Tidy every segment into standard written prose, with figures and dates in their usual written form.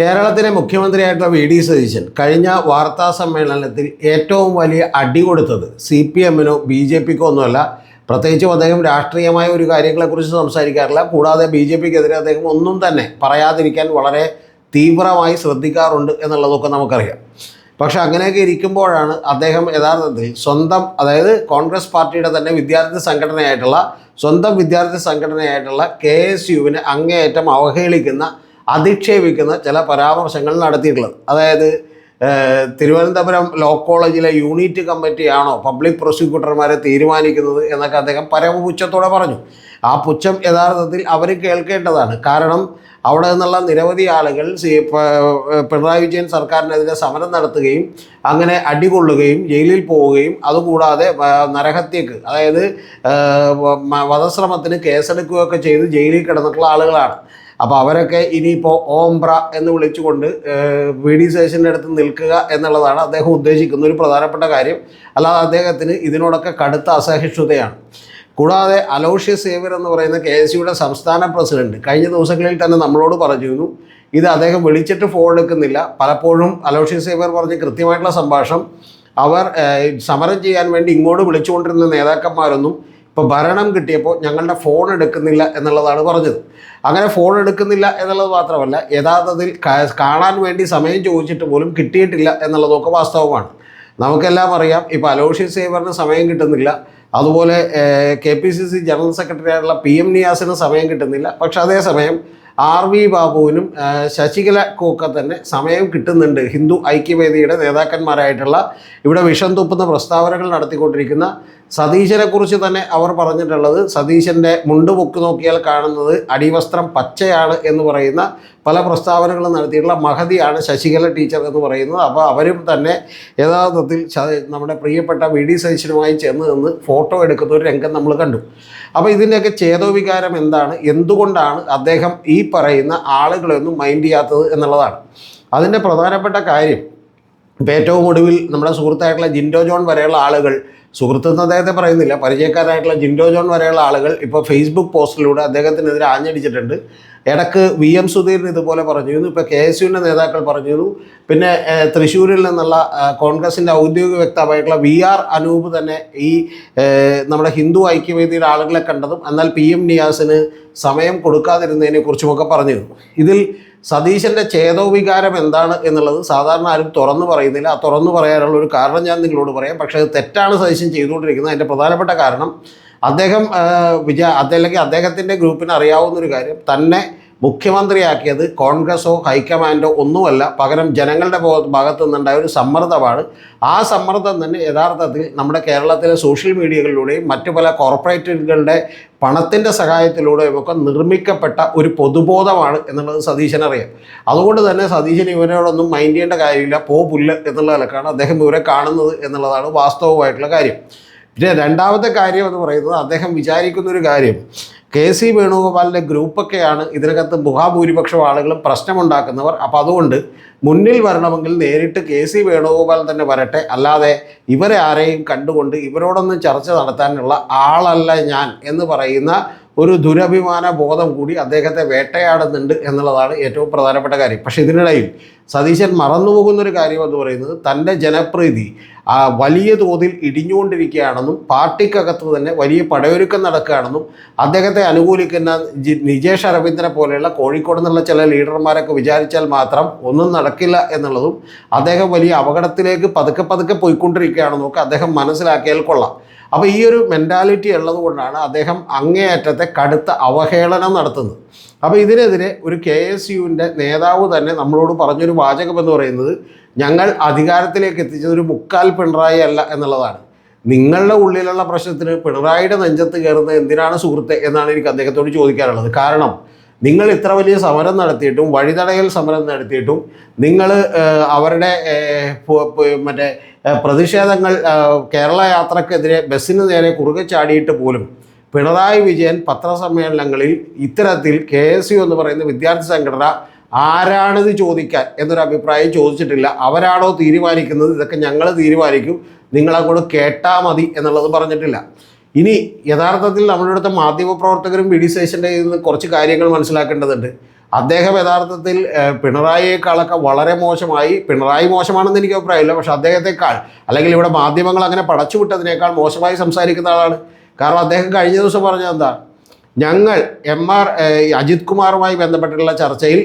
കേരളത്തിലെ മുഖ്യമന്ത്രിയായിട്ടുള്ള V D Satheesan കഴിഞ്ഞ വാർത്താ സമ്മേളനത്തിൽ ഏറ്റവും വലിയ അടി കൊടുത്തത് CPM-നോ BJP-ക്കോ ഒന്നുമല്ല. പ്രത്യേകിച്ചും അദ്ദേഹം രാഷ്ട്രീയമായ ഒരു കാര്യങ്ങളെക്കുറിച്ച് സംസാരിക്കാറില്ല. കൂടാതെ BJP-ക്കെതിരെ അദ്ദേഹം ഒന്നും തന്നെ പറയാതിരിക്കാൻ വളരെ തീവ്രമായി ശ്രദ്ധിക്കാറുണ്ട് എന്നുള്ളതൊക്കെ നമുക്കറിയാം. പക്ഷെ അങ്ങനെയൊക്കെ ഇരിക്കുമ്പോഴാണ് അദ്ദേഹം യഥാർത്ഥത്തിൽ സ്വന്തം, അതായത് കോൺഗ്രസ് പാർട്ടിയുടെ തന്നെ സ്വന്തം വിദ്യാർത്ഥി സംഘടനയായിട്ടുള്ള KSUവിനെ അങ്ങേയറ്റം അവഹേളിക്കുന്ന, അധിക്ഷേപിക്കുന്ന ചില പരാമർശങ്ങൾ നടത്തിയിട്ടുള്ളത്. അതായത് തിരുവനന്തപുരം ലോ കോളേജിലെ യൂണിറ്റ് കമ്മിറ്റിയാണോ പബ്ലിക് പ്രോസിക്യൂട്ടർമാരെ തീരുമാനിക്കുന്നത് എന്നൊക്കെ അദ്ദേഹം പരമപുച്ഛത്തോടെ പറഞ്ഞു. ആ പുച്ഛം യഥാർത്ഥത്തിൽ അവർ കേൾക്കേണ്ടതാണ്. കാരണം അവിടെ നിന്നുള്ള നിരവധി ആളുകൾ പിണറായി വിജയൻ സർക്കാരിനെതിരെ സമരം നടത്തുകയും അങ്ങനെ അടികൊള്ളുകയും ജയിലിൽ പോവുകയും അതുകൂടാതെ നരഹത്യക്ക്, അതായത് വധശ്രമത്തിന് കേസെടുക്കുകയൊക്കെ ചെയ്ത് ജയിലിൽ കിടന്നിട്ടുള്ള ആളുകളാണ്. അപ്പോൾ അവരൊക്കെ ഇനിയിപ്പോൾ ഓംബ്ര എന്ന് വിളിച്ചുകൊണ്ട് വി ഡി സതീശൻ്റെ അടുത്ത് നിൽക്കുക എന്നുള്ളതാണ് അദ്ദേഹം ഉദ്ദേശിക്കുന്ന ഒരു പ്രധാനപ്പെട്ട കാര്യം. അല്ലാതെ അദ്ദേഹത്തിന് ഇതിനോടൊക്കെ കടുത്ത അസഹിഷ്ണുതയാണ്. കൂടാതെ അലോഷ്യസ് സേവ്യർ എന്ന് പറയുന്ന KSUയുടെ സംസ്ഥാന പ്രസിഡന്റ് കഴിഞ്ഞ ദിവസങ്ങളിൽ തന്നെ നമ്മളോട് പറഞ്ഞിരുന്നു, ഇത് അദ്ദേഹം വിളിച്ചിട്ട് ഫോൺ എടുക്കുന്നില്ല. പലപ്പോഴും അലോഷ്യസ് സേവ്യർ പറഞ്ഞ കൃത്യമായിട്ടുള്ള സംഭാഷണം, അവർ സമരം ചെയ്യാൻ വേണ്ടി ഇങ്ങോട്ട് വിളിച്ചുകൊണ്ടിരുന്ന നേതാക്കന്മാരൊന്നും ഇപ്പോൾ ഭരണം കിട്ടിയപ്പോൾ ഞങ്ങളുടെ ഫോൺ എടുക്കുന്നില്ല എന്നുള്ളതാണ് പറഞ്ഞത്. അങ്ങനെ ഫോൺ എടുക്കുന്നില്ല എന്നുള്ളത് മാത്രമല്ല, യഥാർത്ഥത്തിൽ കാണാൻ വേണ്ടി സമയം ചോദിച്ചിട്ട് പോലും കിട്ടിയിട്ടില്ല എന്നുള്ളതൊക്കെ വാസ്തവമാണ്. നമുക്കെല്ലാം അറിയാം, ഇപ്പോൾ അലോഷ്യസ് സേവ്യറിന് സമയം കിട്ടുന്നില്ല, അതുപോലെ KPCC ജനറൽ സെക്രട്ടറി ആയിട്ടുള്ള PM നിയാസിന് സമയം കിട്ടുന്നില്ല. പക്ഷെ അതേസമയം RV ബാബുവിനും ശശികലക്കൊക്കെ തന്നെ സമയം കിട്ടുന്നുണ്ട്. ഹിന്ദു ഐക്യവേദിയുടെ നേതാക്കന്മാരായിട്ടുള്ള ഇവിടെ വിഷം തുപ്പുന്ന പ്രസ്താവനകൾ നടത്തിക്കൊണ്ടിരിക്കുന്ന സതീശനെ കുറിച്ച് തന്നെ അവർ പറഞ്ഞിട്ടുള്ളത്, സതീശൻ്റെ മുണ്ട് പൊക്ക് നോക്കിയാൽ കാണുന്നത് അടിവസ്ത്രം പച്ചയാണ് എന്ന് പറയുന്ന പല പ്രസ്താവനകളും നടത്തിയിട്ടുള്ള മഹതിയാണ് ശശികല ടീച്ചർ എന്ന് പറയുന്നത്. അപ്പോൾ അവരും തന്നെ യഥാർത്ഥത്തിൽ നമ്മുടെ പ്രിയപ്പെട്ട വി ഡി സതീശനുമായി ചെന്ന് നിന്ന് ഫോട്ടോ എടുക്കുന്ന ഒരു രംഗം നമ്മൾ കണ്ടു. അപ്പോൾ ഇതിൻ്റെയൊക്കെ ചേതോവികാരം എന്താണ്, എന്തുകൊണ്ടാണ് അദ്ദേഹം ഈ പറയുന്ന ആളുകളെയൊന്നും മൈൻഡ് ചെയ്യാത്തത് എന്നുള്ളതാണ്. അതിൻ്റെ പ്രധാനപ്പെട്ട കാര്യം, ഇപ്പോൾ ഏറ്റവും ഒടുവിൽ നമ്മുടെ സുഹൃത്തായിട്ടുള്ള ജിൻഡോ ജോൺ വരെയുള്ള ആളുകൾ, സുഹൃത്തെന്ന് അദ്ദേഹത്തെ പറയുന്നില്ല, പരിചയക്കാരായിട്ടുള്ള ജിൻഡോ ജോൺ വരെയുള്ള ആളുകൾ ഇപ്പോൾ ഫേസ്ബുക്ക് പോസ്റ്റിലൂടെ അദ്ദേഹത്തിനെതിരെ ആഞ്ഞടിച്ചിട്ടുണ്ട്. ഇടക്ക് VM സുധീരൻ ഇതുപോലെ പറഞ്ഞിരുന്നു, ഇപ്പോൾ KSUവിൻ്റെ നേതാക്കൾ പറഞ്ഞിരുന്നു. പിന്നെ തൃശ്ശൂരിൽ നിന്നുള്ള കോൺഗ്രസിൻ്റെ ഔദ്യോഗിക വക്താവായിട്ടുള്ള VR അനൂപ് തന്നെ ഈ നമ്മുടെ ഹിന്ദു ഐക്യവേദിയുടെ ആളുകളെ കണ്ടതും എന്നാൽ PM നിയാസിന് സമയം കൊടുക്കാതിരുന്നതിനെ കുറിച്ചുമൊക്കെ പറഞ്ഞിരുന്നു. ഇതിൽ സതീശൻ്റെ ചേതോവികാരം എന്താണ് എന്നുള്ളത് സാധാരണ ആരും തുറന്നു പറയുന്നില്ല. ആ തുറന്നു പറയാനുള്ള ഒരു കാരണം ഞാൻ നിങ്ങളോട് പറയാം. പക്ഷേ അത് തെറ്റാണ് സതീശൻ ചെയ്തുകൊണ്ടിരിക്കുന്നത്. അതിൻ്റെ പ്രധാനപ്പെട്ട കാരണം അദ്ദേഹം അതല്ലെങ്കിൽ അദ്ദേഹത്തിൻ്റെ ഗ്രൂപ്പിന് അറിയാവുന്നൊരു കാര്യം, തന്നെ മുഖ്യമന്ത്രിയാക്കിയത് കോൺഗ്രസോ ഹൈക്കമാൻഡോ ഒന്നുമല്ല, പകരം ജനങ്ങളുടെ ഭാഗത്തു നിന്നുണ്ടായ ഒരു സമ്മർദ്ദമാണ്. ആ സമ്മർദ്ദം തന്നെ യഥാർത്ഥത്തിൽ നമ്മുടെ കേരളത്തിലെ സോഷ്യൽ മീഡിയകളിലൂടെയും മറ്റു പല കോർപ്പറേറ്റുകളുടെ പണത്തിൻ്റെ സഹായത്തിലൂടെയും ഒക്കെ നിർമ്മിക്കപ്പെട്ട ഒരു പൊതുബോധമാണ് എന്നുള്ളത് സതീശനറിയാം. അതുകൊണ്ട് തന്നെ സതീശൻ ഇവരോടൊന്നും മൈൻഡ് ചെയ്യേണ്ട കാര്യമില്ല, പുല്ല് എന്നുള്ള നിലക്കാണ് അദ്ദേഹം ഇവരെ കാണുന്നത് എന്നുള്ളതാണ് വാസ്തവമായിട്ടുള്ള കാര്യം. പിന്നെ രണ്ടാമത്തെ കാര്യം എന്ന് പറയുന്നത്, അദ്ദേഹം വിചാരിക്കുന്നൊരു കാര്യം, KC വേണുഗോപാലിൻ്റെ ഗ്രൂപ്പൊക്കെയാണ് ഇതിനകത്ത് മഹാഭൂരിപക്ഷം ആളുകളും പ്രശ്നമുണ്ടാക്കുന്നവർ. അപ്പോൾ അതുകൊണ്ട് മുന്നിൽ വരണമെങ്കിൽ നേരിട്ട് KC വേണുഗോപാൽ തന്നെ വരട്ടെ, അല്ലാതെ ഇവരെ ആരെയും കണ്ടുകൊണ്ട് ഇവരോടൊന്നും ചർച്ച നടത്താനുള്ള ആളല്ല ഞാൻ എന്ന് പറയുന്ന ഒരു ദുരഭിമാന ബോധം കൂടി അദ്ദേഹത്തെ വേട്ടയാടുന്നുണ്ട് എന്നുള്ളതാണ് ഏറ്റവും പ്രധാനപ്പെട്ട കാര്യം. പക്ഷേ ഇതിനിടയിൽ സതീശൻ മറന്നുപോകുന്നൊരു കാര്യം എന്ന് പറയുന്നത്, തൻ്റെ ജനപ്രീതി വലിയ തോതിൽ ഇടിഞ്ഞുകൊണ്ടിരിക്കുകയാണെന്നും പാർട്ടിക്കകത്ത് തന്നെ വലിയ പടയൊരുക്കം നടക്കുകയാണെന്നും അദ്ദേഹത്തെ അനുകൂലിക്കുന്ന നിജേഷ് അരവിന്ദനെ പോലെയുള്ള കോഴിക്കോട് നിന്നുള്ള ചില ലീഡർമാരൊക്കെ വിചാരിച്ചാൽ മാത്രം ഒന്നും നടക്കില്ല എന്നുള്ളതും, അദ്ദേഹം വലിയ അപകടത്തിലേക്ക് പതുക്കെ പോയിക്കൊണ്ടിരിക്കുകയാണെന്നൊക്കെ അദ്ദേഹം മനസ്സിലാക്കിയാൽ കൊള്ളാം. അപ്പോൾ ഈ ഒരു മെൻറ്റാലിറ്റി ഉള്ളതുകൊണ്ടാണ് അദ്ദേഹം അങ്ങേയറ്റത്തെ കടുത്ത അവഹേളനം നടത്തുന്നത്. അപ്പോൾ ഇതിനെതിരെ ഒരു KSUവിൻ്റെ നേതാവ് തന്നെ നമ്മളോട് പറഞ്ഞൊരു വാചകം എന്ന് പറയുന്നത്, ഞങ്ങൾ അധികാരത്തിലേക്ക് എത്തിച്ചത് ഒരു മുക്കാൽ പിണറായി അല്ല എന്നുള്ളതാണ്. നിങ്ങളുടെ ഉള്ളിലുള്ള പ്രശ്നത്തിന് പിണറായിയുടെ നെഞ്ചത്ത് കയറുന്നത് എന്തിനാണ് സുഹൃത്തെ എന്നാണ് എനിക്ക് അദ്ദേഹത്തോട് ചോദിക്കാനുള്ളത്. കാരണം നിങ്ങൾ ഇത്ര വലിയ സമരം നടത്തിയിട്ടും, വഴിതടയൽ സമരം നടത്തിയിട്ടും, നിങ്ങൾ അവരുടെ മറ്റേ പ്രതിഷേധങ്ങൾ, കേരള യാത്രക്കെതിരെ ബസ്സിന് നേരെ കുറുകെ ചാടിയിട്ട് പോലും പിണറായി വിജയൻ പത്രസമ്മേളനങ്ങളിൽ ഇത്തരത്തിൽ KSU എന്ന് പറയുന്ന വിദ്യാർത്ഥി സംഘടന ആരാണിത് ചോദിക്കാൻ എന്നൊരു അഭിപ്രായം ചോദിച്ചിട്ടില്ല. അവരാണോ തീരുമാനിക്കുന്നത്, ഇതൊക്കെ ഞങ്ങൾ തീരുമാനിക്കും, നിങ്ങളങ്ങോട്ട് കേട്ടാൽ മതി എന്നുള്ളത് പറഞ്ഞിട്ടില്ല. ഇനി യഥാർത്ഥത്തിൽ നമ്മുടെ അടുത്ത മാധ്യമപ്രവർത്തകരും വി ഡി സതീശൻ്റെ നിന്ന് കുറച്ച് കാര്യങ്ങൾ മനസ്സിലാക്കേണ്ടതുണ്ട്. അദ്ദേഹം യഥാർത്ഥത്തിൽ പിണറായിയേക്കാളൊക്കെ വളരെ മോശമായി, പിണറായി മോശമാണെന്ന് എനിക്ക് അഭിപ്രായമില്ല, പക്ഷെ അദ്ദേഹത്തെക്കാൾ അല്ലെങ്കിൽ ഇവിടെ മാധ്യമങ്ങൾ അങ്ങനെ പടച്ചുവിട്ടതിനേക്കാൾ മോശമായി സംസാരിക്കുന്ന ആളാണ്. കാരണം അദ്ദേഹം കഴിഞ്ഞ ദിവസം പറഞ്ഞത് എന്താ, ഞങ്ങൾ അജിത് കുമാറുമായി ബന്ധപ്പെട്ടുള്ള ചർച്ചയിൽ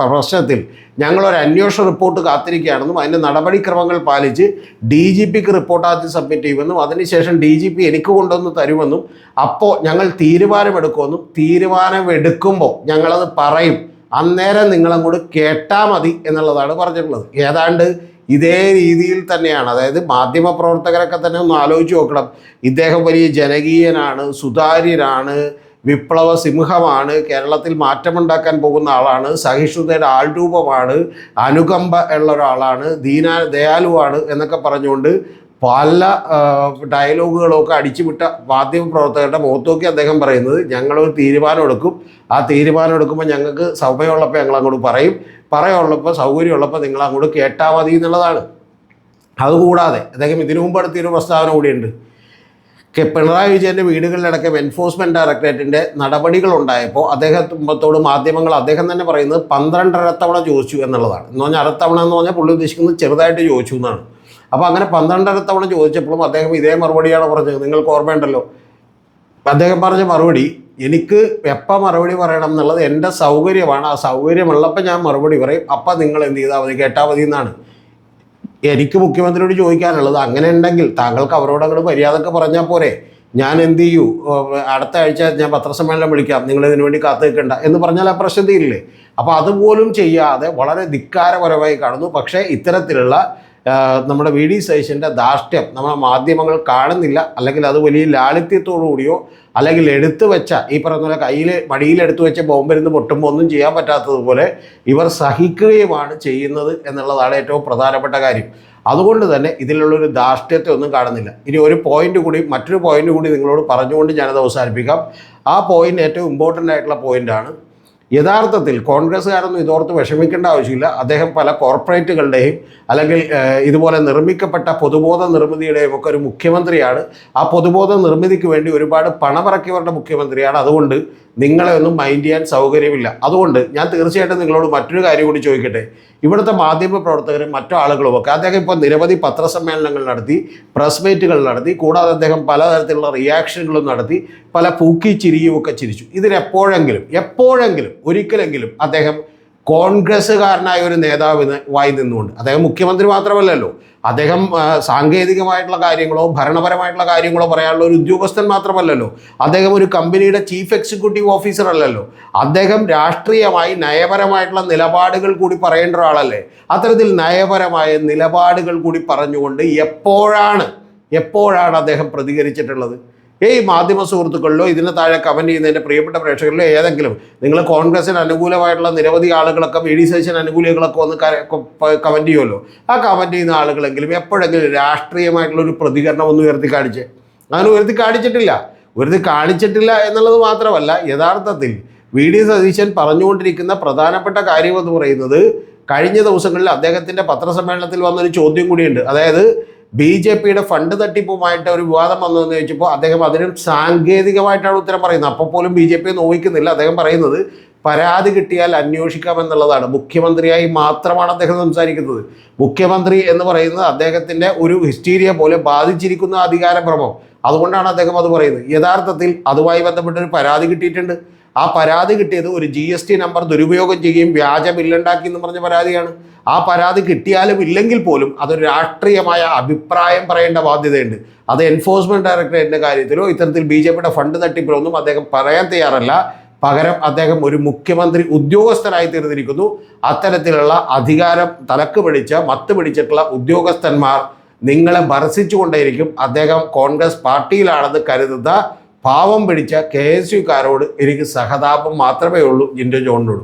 പ്രശ്നത്തിൽ ഞങ്ങളൊരു അന്വേഷണ റിപ്പോർട്ട് കാത്തിരിക്കുകയാണെന്നും അതിൻ്റെ നടപടിക്രമങ്ങൾ പാലിച്ച് DGPക്ക് റിപ്പോർട്ട് ആദ്യം സബ്മിറ്റ് ചെയ്യുമെന്നും അതിനുശേഷം DGP എനിക്ക് കൊണ്ടുവന്ന് തരുമെന്നും അപ്പോൾ ഞങ്ങൾ തീരുമാനമെടുക്കുമെന്നും തീരുമാനമെടുക്കുമ്പോൾ ഞങ്ങളത് പറയും, അന്നേരം നിങ്ങളങ്ങോട്ട് കേട്ടാൽ മതി എന്നുള്ളതാണ് പറഞ്ഞിട്ടുള്ളത്. ഏതാണ്ട് ഇതേ രീതിയിൽ തന്നെയാണ്. അതായത് മാധ്യമപ്രവർത്തകരൊക്കെ തന്നെ ഒന്ന് ആലോചിച്ച് നോക്കണം. ഇദ്ദേഹം വലിയ ജനകീയനാണ്, സുതാര്യനാണ്, വിപ്ലവ സിംഹമാണ്, കേരളത്തിൽ മാറ്റമുണ്ടാക്കാൻ പോകുന്ന ആളാണ്, സഹിഷ്ണുതയുടെ ആൾരൂപമാണ്, അനുകമ്പ ഉള്ള ഒരാളാണ്, ദയാലുവാണ് എന്നൊക്കെ പറഞ്ഞുകൊണ്ട് പല ഡയലോഗുകളൊക്കെ അടിച്ചുവിട്ട മാധ്യമപ്രവർത്തകരുടെ മുഖത്ത് നോക്കി അദ്ദേഹം പറയുന്നത് ഞങ്ങളൊരു തീരുമാനം എടുക്കും, ആ തീരുമാനം എടുക്കുമ്പോൾ ഞങ്ങൾക്ക് സമയമുള്ളപ്പോൾ ഞങ്ങൾ അങ്ങോട്ട് പറയും, പറയുള്ളപ്പോൾ സൗകര്യമുള്ളപ്പോൾ നിങ്ങൾ അങ്ങോട്ട് കേട്ടാൽ മതി എന്നുള്ളതാണ്. അതുകൂടാതെ അദ്ദേഹം ഇതിനു മുമ്പ് നടത്തിയൊരു പ്രസ്താവന കൂടിയുണ്ട്. പിണറായി വിജയൻ്റെ വീടുകളിലടക്കം എൻഫോഴ്സ്മെൻറ്റ് ഡയറക്ടറേറ്റിൻ്റെ നടപടികളുണ്ടായപ്പോൾ അദ്ദേഹത്തോട് മാധ്യമങ്ങൾ അദ്ദേഹം തന്നെ പറയുന്നത് 12 തവണ ചോദിച്ചു എന്നുള്ളതാണ്. എന്ന് പറഞ്ഞാൽ അരത്തവണ എന്ന് പറഞ്ഞാൽ പുള്ളി ഉദ്ദേശിക്കുന്നത് ചെറുതായിട്ട് ചോദിച്ചു എന്നാണ്. അപ്പോൾ അങ്ങനെ 12 തവണ ചോദിച്ചപ്പോഴും അദ്ദേഹം ഇതേ മറുപടിയാണ് പറഞ്ഞത്. നിങ്ങൾക്ക് ഓർമ്മയുണ്ടല്ലോ, അദ്ദേഹം പറഞ്ഞ മറുപടി, എനിക്ക് എപ്പോൾ മറുപടി പറയണം എന്നുള്ളത് എൻ്റെ സൗകര്യമാണ്, ആ സൗകര്യമുള്ളപ്പോൾ ഞാൻ മറുപടി പറയും, അപ്പം നിങ്ങൾ എന്ത് ചെയ്താൽ മതി, കേട്ടാൽ മതി എന്നാണ് എനിക്ക് മുഖ്യമന്ത്രിയോട് ചോദിക്കാനുള്ളത്. അങ്ങനെ ഉണ്ടെങ്കിൽ താങ്കൾക്ക് അവരോട് അങ്ങോട്ട് മര്യാദക്ക് പറഞ്ഞാൽ പോരെ, ഞാൻ എന്ത് ചെയ്യൂ, അടുത്ത ആഴ്ച ഞാൻ പത്രസമ്മേളനം വിളിക്കാം, നിങ്ങൾ ഇതിനു വേണ്ടി കാത്തു നിൽക്കണ്ട എന്ന് പറഞ്ഞാൽ ആ പ്രശ്നം തീരില്ലേ. അപ്പോൾ അതുപോലും ചെയ്യാതെ വളരെ ധിക്കാരപരമായി കാണുന്നു. പക്ഷേ ഇത്തരത്തിലുള്ള നമ്മുടെ VD സതീശൻ്റെ ധാർഷ്ട്യം നമ്മുടെ മാധ്യമങ്ങൾ കാണുന്നില്ല, അല്ലെങ്കിൽ അത് വലിയ ലാളിത്യത്തോടു കൂടിയോ അല്ലെങ്കിൽ എടുത്തു വെച്ച ഈ പറഞ്ഞ പോലെ മടിയിലെടുത്തു വെച്ച ബോംബിരുന്ന് പൊട്ടുമ്പോൾ ഒന്നും ചെയ്യാൻ പറ്റാത്തതുപോലെ ഇവർ സഹിക്കുകയുമാണ് ചെയ്യുന്നത് എന്നുള്ളതാണ് ഏറ്റവും പ്രധാനപ്പെട്ട കാര്യം. അതുകൊണ്ട് തന്നെ ഇതിലുള്ളൊരു ധാർഷ്ട്യത്തെ ഒന്നും കാണുന്നില്ല. ഇനി മറ്റൊരു പോയിന്റ് കൂടി നിങ്ങളോട് പറഞ്ഞുകൊണ്ട് ഞാനത് അവസാനിപ്പിക്കാം. ആ പോയിന്റ് ഏറ്റവും ഇമ്പോർട്ടൻ്റ് ആയിട്ടുള്ള പോയിൻ്റാണ്. യഥാർത്ഥത്തിൽ കോൺഗ്രസ്സുകാരൊന്നും ഇതോർത്ത് വിഷമിക്കേണ്ട ആവശ്യമില്ല. അദ്ദേഹം പല കോർപ്പറേറ്റുകളുടെയും അല്ലെങ്കിൽ ഇതുപോലെ നിർമ്മിക്കപ്പെട്ട പൊതുബോധ നിർമ്മിതിയുടെയും ഒക്കെ ഒരു മുഖ്യമന്ത്രിയാണ്. ആ പൊതുബോധ നിർമ്മിതിക്ക് വേണ്ടി ഒരുപാട് പണമിറക്കിയവരുടെ മുഖ്യമന്ത്രിയാണ്. അതുകൊണ്ട് നിങ്ങളെ ഒന്നും മൈൻഡ് ചെയ്യാൻ സൗകര്യമില്ല. അതുകൊണ്ട് ഞാൻ തീർച്ചയായിട്ടും നിങ്ങളോട് മറ്റൊരു കാര്യം കൂടി ചോദിക്കട്ടെ. ഇവിടുത്തെ മാധ്യമ പ്രവർത്തകരും മറ്റു ആളുകളുമൊക്കെ അദ്ദേഹം ഇപ്പോൾ നിരവധി പത്രസമ്മേളനങ്ങൾ നടത്തി, പ്രസ് മീറ്റുകൾ നടത്തി, കൂടാതെ അദ്ദേഹം പലതരത്തിലുള്ള റിയാക്ഷനുകളും നടത്തി, പല പൂക്കി ചിരിയുമൊക്കെ ചിരിച്ചു. എപ്പോഴെങ്കിലും ഒരിക്കലെങ്കിലും അദ്ദേഹം കോൺഗ്രസ്സുകാരനായ ഒരു നേതാവിന് വായി നിന്നുകൊണ്ട്, അദ്ദേഹം മുഖ്യമന്ത്രി മാത്രമല്ലല്ലോ, അദ്ദേഹം സാങ്കേതികമായിട്ടുള്ള കാര്യങ്ങളോ ഭരണപരമായിട്ടുള്ള കാര്യങ്ങളോ പറയാനുള്ള ഒരു ഉദ്യോഗസ്ഥൻ മാത്രമല്ലല്ലോ, അദ്ദേഹം ഒരു കമ്പനിയുടെ ചീഫ് എക്സിക്യൂട്ടീവ് ഓഫീസർ അല്ലല്ലോ, അദ്ദേഹം രാഷ്ട്രീയമായി നയപരമായിട്ടുള്ള നിലപാടുകൾ കൂടി പറയേണ്ട ഒരാളല്ലേ. അത്തരത്തിൽ നയപരമായ നിലപാടുകൾ കൂടി പറഞ്ഞുകൊണ്ട് എപ്പോഴാണ് അദ്ദേഹം പ്രതികരിച്ചിട്ടുള്ളത്? മാധ്യമ സുഹൃത്തുക്കളിലോ ഇതിന് താഴെ കമൻറ്റ് ചെയ്യുന്ന എൻ്റെ പ്രിയപ്പെട്ട പ്രേക്ഷകരിലോ ഏതെങ്കിലും നിങ്ങൾ കോൺഗ്രസിന് അനുകൂലമായിട്ടുള്ള നിരവധി ആളുകളൊക്കെ VD സതീശന് അനുകൂലികളൊക്കെ വന്ന് കമൻറ്റ് ചെയ്യുമല്ലോ, ആ കമൻറ്റ് ചെയ്യുന്ന ആളുകളെങ്കിലും എപ്പോഴെങ്കിലും രാഷ്ട്രീയമായിട്ടുള്ളൊരു പ്രതികരണം ഒന്ന് ഉയർത്തി കാണിച്ചിട്ടില്ല എന്നുള്ളത് മാത്രമല്ല, യഥാർത്ഥത്തിൽ VD സതീശൻ പറഞ്ഞുകൊണ്ടിരിക്കുന്ന പ്രധാനപ്പെട്ട കാര്യം എന്ന് പറയുന്നത്, കഴിഞ്ഞ ദിവസങ്ങളിൽ അദ്ദേഹത്തിൻ്റെ പത്രസമ്മേളനത്തിൽ വന്നൊരു ചോദ്യം കൂടിയുണ്ട്. അതായത് BJPയുടെ ഫണ്ട് തട്ടിപ്പുമായിട്ട് ഒരു വിവാദം വന്നതെന്ന് ചോദിച്ചപ്പോൾ അദ്ദേഹം അതിനും സാങ്കേതികമായിട്ടാണ് ഉത്തരം പറയുന്നത്. അപ്പോൾ പോലും BJP നോവിക്കുന്നില്ല. അദ്ദേഹം പറയുന്നത് പരാതി കിട്ടിയാൽ അന്വേഷിക്കാമെന്നുള്ളതാണ്. മുഖ്യമന്ത്രിയായി മാത്രമാണ് അദ്ദേഹം സംസാരിക്കുന്നത്. മുഖ്യമന്ത്രി എന്ന് പറയുന്നത് അദ്ദേഹത്തിൻ്റെ ഒരു ഹിസ്റ്റീരിയ പോലെ ബാധിച്ചിരിക്കുന്ന അധികാരഭ്രമം. അതുകൊണ്ടാണ് അദ്ദേഹം അത് പറയുന്നത്. യഥാർത്ഥത്തിൽ അതുമായി ബന്ധപ്പെട്ടൊരു പരാതി കിട്ടിയിട്ടുണ്ട്. ആ പരാതി കിട്ടിയത് ഒരു GST നമ്പർ ദുരുപയോഗം ചെയ്യുകയും വ്യാജ ബില്ലുണ്ടാക്കി എന്ന് പറഞ്ഞ പരാതിയാണ്. ആ പരാതി കിട്ടിയാലും ഇല്ലെങ്കിൽ പോലും അതൊരു രാഷ്ട്രീയമായ അഭിപ്രായം പറയേണ്ട ബാധ്യതയുണ്ട്. അത് എൻഫോഴ്സ്മെൻറ്റ് ഡയറക്ടറേറ്റിൻ്റെ കാര്യത്തിലോ ഇത്തരത്തിൽ BJPയുടെ ഫണ്ട് തട്ടിപ്പിലോ ഒന്നും അദ്ദേഹം പറയാൻ തയ്യാറല്ല. പകരം അദ്ദേഹം ഒരു മുഖ്യമന്ത്രി ഉദ്യോഗസ്ഥനായി തീർന്നിരിക്കുന്നു. അത്തരത്തിലുള്ള അധികാരം തലക്ക് മത്ത് പിടിച്ചിട്ടുള്ള ഉദ്യോഗസ്ഥന്മാർ നിങ്ങളെ ഭർസിച്ചുകൊണ്ടേയിരിക്കും. അദ്ദേഹം കോൺഗ്രസ് പാർട്ടിയിലാണെന്ന് കരുതുന്ന പാവം പിടിച്ച KSUക്കാരോട് എനിക്ക് സഹതാപം മാത്രമേ ഉള്ളൂ. ജിൻഡോ ജോണിനോട്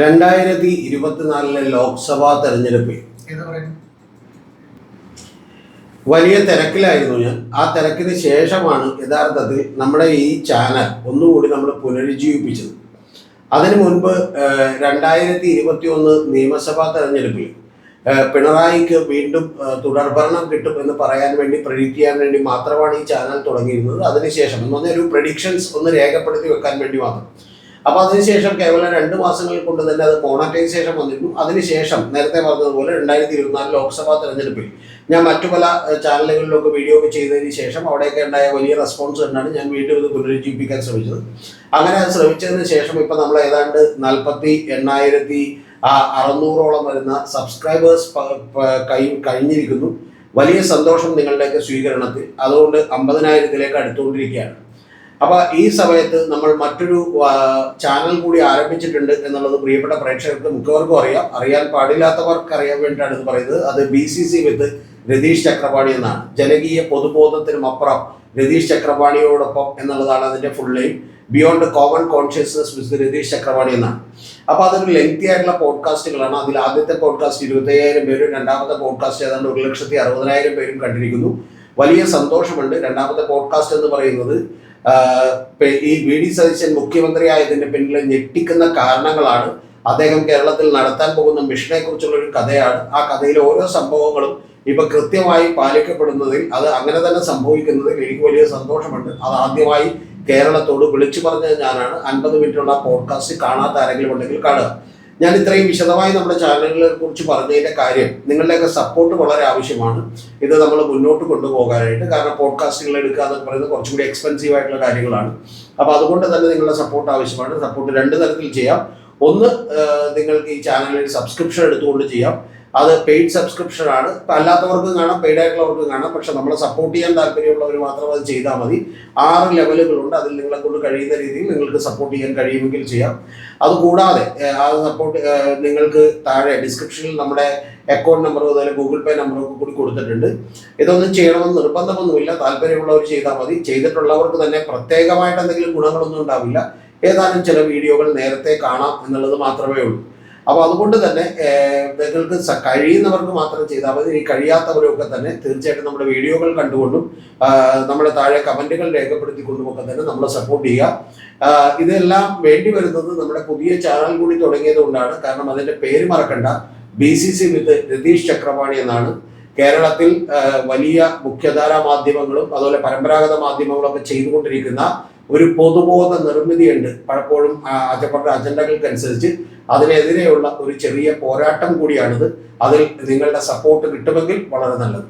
2024 ലോക്സഭാ തെരഞ്ഞെടുപ്പിൽ വലിയ തിരക്കിലായിരുന്നു ഞാൻ. ആ തിരക്കിന് ശേഷമാണ് യഥാർത്ഥത്തിൽ നമ്മുടെ ഈ ചാനൽ ഒന്നുകൂടി നമ്മൾ പുനരുജ്ജീവിപ്പിച്ചത്. അതിനു മുൻപ് 2021 നിയമസഭാ തെരഞ്ഞെടുപ്പിൽ പിണറായിക്ക് വീണ്ടും തുടർഭരണം കിട്ടും എന്ന് പറയാൻ വേണ്ടി പ്രെഡിക്റ്റ് ചെയ്യാൻ വേണ്ടി മാത്രമാണ് ഈ ചാനൽ തുടങ്ങിയിരുന്നത്. അതിനുശേഷം എന്ന് പറഞ്ഞാൽ ഒരു പ്രഡിക്ഷൻസ് ഒന്ന് രേഖപ്പെടുത്തി വെക്കാൻ വേണ്ടി മാത്രം. അപ്പോൾ അതിനുശേഷം കേവലം 2 മാസങ്ങൾ കൊണ്ട് തന്നെ അത് മോണറ്റൈസേഷൻ വന്നിരുന്നു. അതിനുശേഷം നേരത്തെ പറഞ്ഞതുപോലെ 2024 ലോക്സഭാ തെരഞ്ഞെടുപ്പിൽ ഞാൻ മറ്റു പല ചാനലുകളിലൊക്കെ വീഡിയോ ഒക്കെ ചെയ്തതിന് ശേഷം അവിടെയൊക്കെ ഉണ്ടായ വലിയ റെസ്പോൺസ് കണ്ടാണ് ഞാൻ വീണ്ടും ഇത് പുനരുജ്ജീവിപ്പിക്കാൻ ശ്രമിച്ചത്. അങ്ങനെ അത് ശ്രമിച്ചതിന് ശേഷം ഇപ്പം നമ്മൾ ഏതാണ്ട് 48,600 വരുന്ന സബ്സ്ക്രൈബേഴ്സ് കഴിഞ്ഞിരിക്കുന്നു. വലിയ സന്തോഷം നിങ്ങളുടെയൊക്കെ സ്വീകരണത്തിൽ. അതുകൊണ്ട് 50,000 അടുത്തുകൊണ്ടിരിക്കുകയാണ്. അപ്പോൾ ഈ സമയത്ത് നമ്മൾ മറ്റൊരു ചാനൽ കൂടി ആരംഭിച്ചിട്ടുണ്ട് എന്നുള്ളത് പ്രിയപ്പെട്ട പ്രേക്ഷകർക്ക് മിക്കവർക്കും അറിയാം. അറിയാൻ പാടില്ലാത്തവർക്ക് അറിയാൻ വേണ്ടിയിട്ടാണ് ഇത് പറയുന്നത്. അത് BCC വിത്ത് രതീഷ് ചക്രപാണി എന്നാണ്. ജനകീയ പൊതുബോധത്തിനും അപ്പുറം രതീഷ് ചക്രപാണിയോടൊപ്പം എന്നുള്ളതാണ് അതിൻ്റെ full name. Beyond common consciousness with Ratheesh Chakrapani എന്നാണ്. അപ്പോൾ അതൊരു ലെങ്തി ആയിട്ടുള്ള പോഡ്കാസ്റ്റുകളാണ്. അതിൽ ആദ്യത്തെ പോഡ്കാസ്റ്റ് 25,000 പേരും, രണ്ടാമത്തെ പോഡ്കാസ്റ്റ് ഏതാണ്ട് 1,60,000 പേരും കണ്ടിരിക്കുന്നു. വലിയ സന്തോഷമുണ്ട്. രണ്ടാമത്തെ പോഡ്കാസ്റ്റ് എന്ന് പറയുന്നത് ഈ VD സതീശൻ മുഖ്യമന്ത്രിയായതിന്റെ പിന്നിൽ ഞെട്ടിക്കുന്ന കാരണങ്ങളാണ്. അദ്ദേഹം കേരളത്തിൽ നടത്താൻ പോകുന്ന മിഷനെ കുറിച്ചുള്ള ഒരു കഥയാണ്. ആ കഥയിലെ ഓരോ സംഭവങ്ങളും ഇപ്പൊ കൃത്യമായി പാലിക്കപ്പെടുന്നതിൽ, അത് അങ്ങനെ തന്നെ സംഭവിക്കുന്നതിൽ എനിക്ക് വലിയ സന്തോഷമുണ്ട്. അത് ആദ്യമായി കേരളത്തോട് വിളിച്ചു പറഞ്ഞത് ഞാനാണ്. 50 മിനിറ്റുള്ള പോഡ്കാസ്റ്റ് കാണാത്ത ആരെങ്കിലും ഉണ്ടെങ്കിൽ കാണുക. ഞാൻ ഇത്രയും വിശദമായി നമ്മുടെ ചാനലുകളെ കുറിച്ച് പറഞ്ഞതിന്റെ കാര്യം നിങ്ങളുടെയൊക്കെ സപ്പോർട്ട് വളരെ ആവശ്യമാണ്. ഇത് നമ്മൾ മുന്നോട്ട് കൊണ്ടുപോകാനായിട്ട്. കാരണം പോഡ്കാസ്റ്റുകൾ എടുക്കുക എന്ന് പറയുന്നത് കുറച്ചും കൂടി എക്സ്പെൻസീവ് ആയിട്ടുള്ള കാര്യങ്ങളാണ്. അപ്പോൾ അതുകൊണ്ട് തന്നെ നിങ്ങളുടെ സപ്പോർട്ട് ആവശ്യമാണ്. സപ്പോർട്ട് 2 തരത്തിൽ ചെയ്യാം. ഒന്ന്, നിങ്ങൾക്ക് ഈ ചാനലിൽ സബ്സ്ക്രിപ്ഷൻ എടുത്തുകൊണ്ട് ചെയ്യാം. അത് പെയ്ഡ് സബ്സ്ക്രിപ്ഷൻ ആണ്. അല്ലാത്തവർക്കും കാണാം, പെയ്ഡ് ആയിട്ടുള്ളവർക്കും കാണാം. പക്ഷെ നമ്മളെ സപ്പോർട്ട് ചെയ്യാൻ താല്പര്യമുള്ളവർ മാത്രം അത് ചെയ്താൽ മതി. 6 ലെവലുകളുണ്ട്. അതിൽ നിങ്ങളെ കൊണ്ട് കഴിയുന്ന രീതിയിൽ നിങ്ങൾക്ക് സപ്പോർട്ട് ചെയ്യാൻ കഴിയുമെങ്കിൽ ചെയ്യാം. അതുകൂടാതെ ആ സപ്പോർട്ട് നിങ്ങൾക്ക് താഴെ ഡിസ്ക്രിപ്ഷനിൽ നമ്മുടെ അക്കൗണ്ട് നമ്പർ, അതുപോലെ ഗൂഗിൾ പേ നമ്പറൊക്കെ കൂടി കൊടുത്തിട്ടുണ്ട്. ഇതൊന്നും ചെയ്യണമെന്ന് നിർബന്ധമൊന്നുമില്ല. താല്പര്യമുള്ളവർ ചെയ്താൽ മതി. ചെയ്തിട്ടുള്ളവർക്ക് തന്നെ പ്രത്യേകമായിട്ട് എന്തെങ്കിലും ഗുണങ്ങളൊന്നും ഉണ്ടാവില്ല. ഏതാനും ചില വീഡിയോകൾ നേരത്തെ കാണാം എന്നുള്ളത് മാത്രമേ ഉള്ളൂ. അപ്പോൾ അതുകൊണ്ട് തന്നെ നിങ്ങൾക്ക് കഴിയുന്നവർക്ക് മാത്രം ചെയ്താൽ മതി. ഈ കഴിയാത്തവരൊക്കെ തന്നെ തീർച്ചയായിട്ടും നമ്മുടെ വീഡിയോകൾ കണ്ടുകൊണ്ടും നമ്മുടെ താഴെ കമൻറ്റുകൾ രേഖപ്പെടുത്തിക്കൊണ്ടുമൊക്കെ തന്നെ നമ്മളെ സപ്പോർട്ട് ചെയ്യുക. ഇതെല്ലാം വേണ്ടി വരുന്നത് നമ്മുടെ പുതിയ ചാനൽ കൂടി തുടങ്ങിയത് കൊണ്ടാണ്. കാരണം അതിൻ്റെ പേര് മറക്കണ്ട, BCC വിത്ത് രതീഷ് ചക്രപാണി എന്നാണ്. കേരളത്തിൽ വലിയ മുഖ്യധാരാ മാധ്യമങ്ങളും അതുപോലെ പരമ്പരാഗത മാധ്യമങ്ങളൊക്കെ ചെയ്തുകൊണ്ടിരിക്കുന്ന ഒരു പൊതുബോധ നിർമ്മിതിയുണ്ട്. പലപ്പോഴും അവരുടെ അജണ്ടകൾക്കനുസരിച്ച് അതിനെതിരെയുള്ള ഒരു ചെറിയ പോരാട്ടം കൂടിയാണിത്. അതിൽ നിങ്ങളുടെ സപ്പോർട്ട് കിട്ടുമെങ്കിൽ വളരെ നല്ലത്.